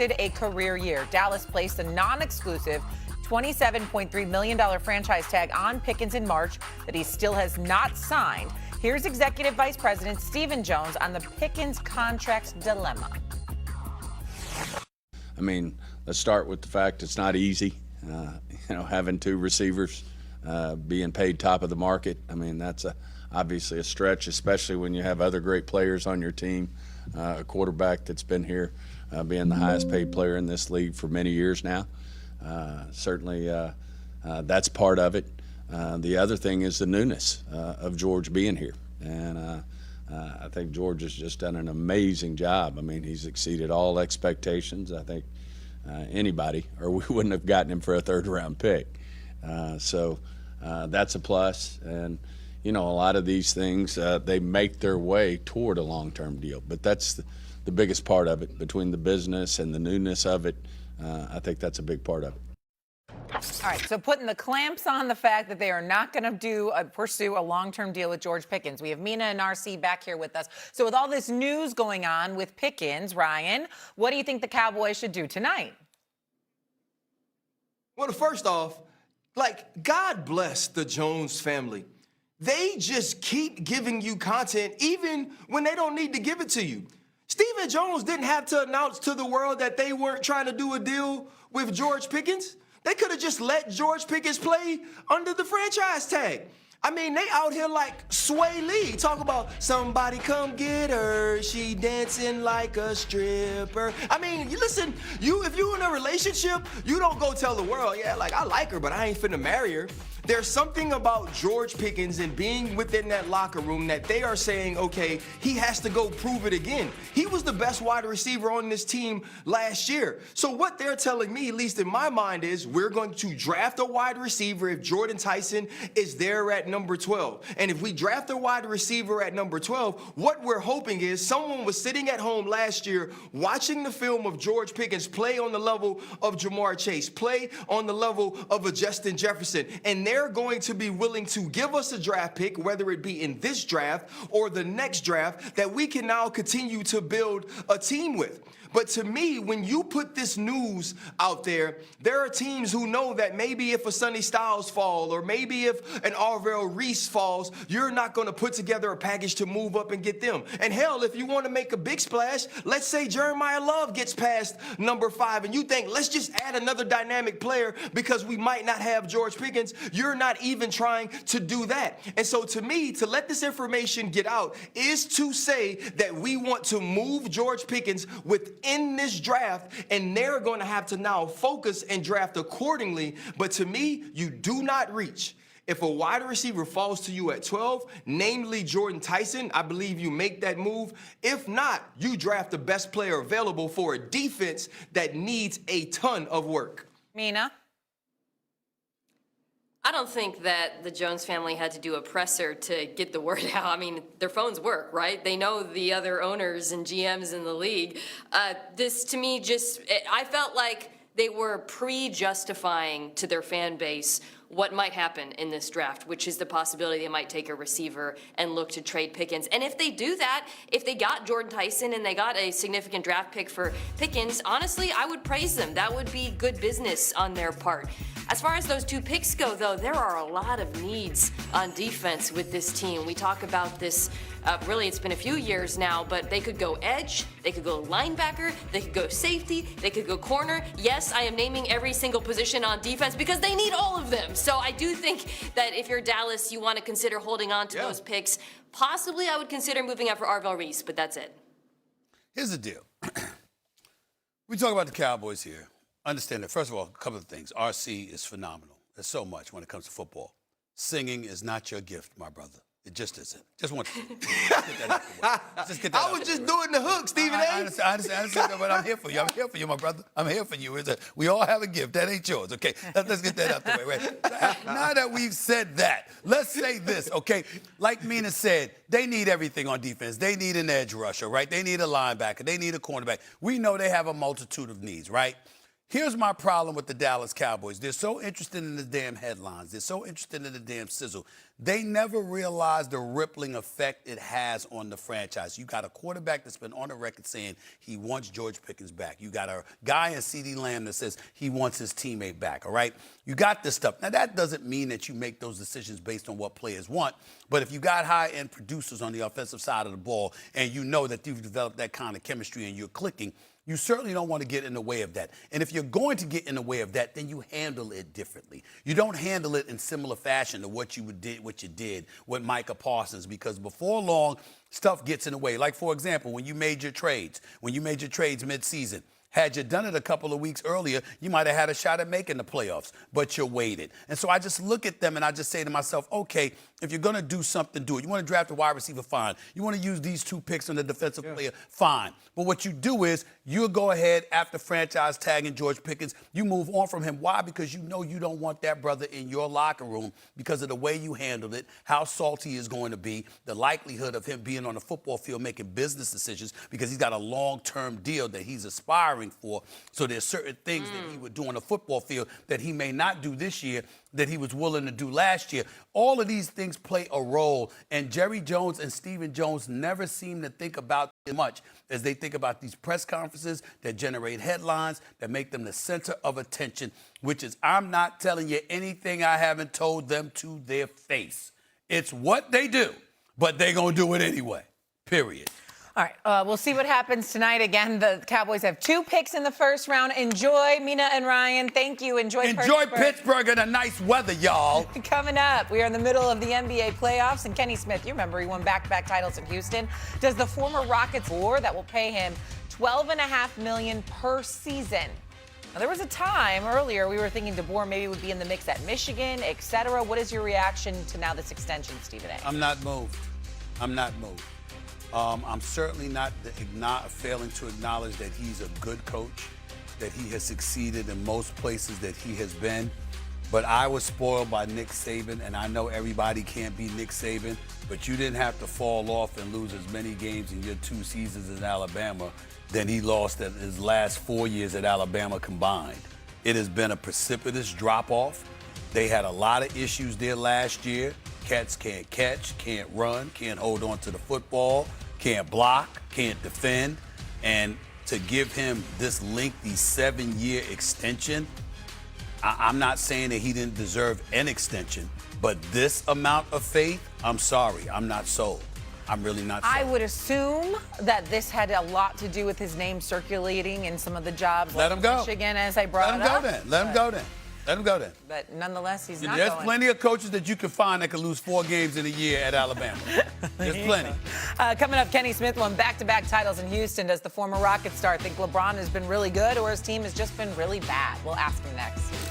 A career year. Dallas placed a non-exclusive $27.3 million franchise tag on Pickens in March that he still has not signed. Here's Executive Vice President Stephen Jones on the Pickens contract dilemma. I mean, let's start with the fact it's not easy. Having two receivers being paid top of the market. I mean, that's obviously a stretch, especially when you have other great players on your team. A quarterback that's been here, being the highest paid player in this league for many years now. Certainly, that's part of it. The other thing is the newness of George being here. And I think George has just done an amazing job. I mean, he's exceeded all expectations. I think anybody, or we wouldn't have gotten him for a third-round pick. So that's a plus. And, a lot of these things, they make their way toward a long-term deal. But that's the biggest part of it, between the business and the newness of it. I think that's a big part of it. All right, so putting the clamps on the fact that they are not going to pursue a long-term deal with George Pickens. We have Mina and RC back here with us. So with all this news going on with Pickens, Ryan, what do you think the Cowboys should do tonight? Well, first off, God bless the Jones family. They just keep giving you content even when they don't need to give it to you. Stephen Jones didn't have to announce to the world that they weren't trying to do a deal with George Pickens. They could have just let George Pickens play under the franchise tag. I mean, they out here like Sway Lee. Talk about somebody come get her. She dancing like a stripper. I mean, listen, if you in a relationship, you don't go tell the world, yeah, I like her, but I ain't finna marry her. There's something about George Pickens and being within that locker room that they are saying, okay, he has to go prove it again. He was the best wide receiver on this team last year. So what they're telling me, at least in my mind, is we're going to draft a wide receiver if Jordan Tyson is there at number 12. And if we draft a wide receiver at number 12, what we're hoping is someone was sitting at home last year watching the film of George Pickens play on the level of Jamar Chase, play on the level of a Justin Jefferson, and they're going to be willing to give us a draft pick, whether it be in this draft or the next draft, that we can now continue to build a team with. But to me, when you put this news out there, there are teams who know that maybe if a Sonny Styles falls or maybe if an Arvell Reese falls, you're not going to put together a package to move up and get them. And hell, if you want to make a big splash, let's say Jeremiah Love gets past number 5 and you think, let's just add another dynamic player because we might not have George Pickens. You're not even trying to do that. And so to me, to let this information get out is to say that we want to move George Pickens within this draft, and they're going to have to now focus and draft accordingly. But to me, you do not reach. If a wide receiver falls to you at 12, namely Jordan Tyson, I believe you make that move. If not, you draft the best player available for a defense that needs a ton of work. Mina? I don't think that the Jones family had to do a presser to get the word out. I mean, their phones work, right? They know the other owners and GMs in the league. This, to me, I felt like they were pre-justifying to their fan base what might happen in this draft, which is the possibility they might take a receiver and look to trade Pickens. And if they do that, if they got Jordan Tyson and they got a significant draft pick for Pickens, honestly, I would praise them. That would be good business on their part. As far as those two picks go, though, there are a lot of needs on defense with this team. We talk about this, really it's been a few years now, but they could go edge, they could go linebacker, they could go safety, they could go corner. Yes, I am naming every single position on defense because they need all of them. So I do think that if you're Dallas, you want to consider holding on to those picks. Possibly I would consider moving out for Arvell Reese, but that's it. Here's the deal. We talk about the Cowboys here. Understand that, first of all, a couple of things. RC is phenomenal. There's so much when it comes to football. Singing is not your gift, my brother. It just isn't. Just want to get that out the way. Just get that I was just doing the hook, Stephen A. I understand, but I'm here for you. I'm here for you, my brother. I'm here for you. We all have a gift. That ain't yours, okay? Let's get that out the way. Right? Now that we've said that, let's say this, okay? Like Mina said, they need everything on defense. They need an edge rusher, right? They need a linebacker. They need a cornerback. We know they have a multitude of needs, right? Here's my problem with the Dallas Cowboys. They're so interested in the damn headlines. They're so interested in the damn sizzle. They never realize the rippling effect it has on the franchise. You got a quarterback that's been on the record saying he wants George Pickens back. You got a guy in CeeDee Lamb that says he wants his teammate back, all right? You got this stuff. Now, that doesn't mean that you make those decisions based on what players want, but if you got high-end producers on the offensive side of the ball and you know that you've developed that kind of chemistry and you're clicking, you certainly don't want to get in the way of that. And if you're going to get in the way of that, then you handle it differently. You don't handle it in similar fashion to what you did with Micah Parsons, because before long, stuff gets in the way. Like, for example, when you made your trades mid-season, had you done it a couple of weeks earlier, you might have had a shot at making the playoffs, but you waited. And so I just look at them and I just say to myself, okay, if you're going to do something, do it. You want to draft a wide receiver, fine. You want to use these 2 picks on the defensive player, fine. But what you do is you'll go ahead after franchise tagging George Pickens. You move on from him. Why? Because you know you don't want that brother in your locker room because of the way you handled it, how salty he is going to be, the likelihood of him being on the football field making business decisions because he's got a long-term deal that he's aspiring for. So there's certain things that he would do on the football field that he may not do this year that he was willing to do last year. All of these things play a role, and Jerry Jones and Stephen Jones never seem to think about it much as they think about these press conferences that generate headlines, that make them the center of attention, which is, I'm not telling you anything I haven't told them to their face. It's what they do, but they're going to do it anyway, period. All right, we'll see what happens tonight. Again, the Cowboys have 2 picks in the first round. Enjoy, Mina and Ryan. Thank you. Enjoy Pittsburgh and the nice weather, y'all. Coming up, we are in the middle of the NBA playoffs, and Kenny Smith, you remember he won back-to-back titles in Houston. Does the former Rockets war that will pay him $12.5 million per season? Now, there was a time earlier we were thinking DeBoer maybe would be in the mix at Michigan, et cetera. What is your reaction to now this extension, Stephen A? I'm not moved. I'm certainly not failing to acknowledge that he's a good coach, that he has succeeded in most places that he has been. But I was spoiled by Nick Saban, and I know everybody can't be Nick Saban, but you didn't have to fall off and lose as many games in your 2 seasons in Alabama than he lost in his last 4 years at Alabama combined. It has been a precipitous drop-off. They had a lot of issues there last year. Cats can't catch, can't run, can't hold on to the football, can't block, can't defend. And to give him this lengthy 7-year extension, I'm not saying that he didn't deserve an extension, but this amount of faith, I'm sorry, I'm not sold. I'm really not sold. I would assume that this had a lot to do with his name circulating in some of the jobs. Let him go. Michigan, as I brought it up. Let him go then. Let him go then. But nonetheless, he's not There's going. plenty of coaches that you can find that can lose 4 games in a year at Alabama. There's plenty. Coming up, Kenny Smith won back-to-back titles in Houston. Does the former Rocket star think LeBron has been really good or his team has just been really bad? We'll ask him next.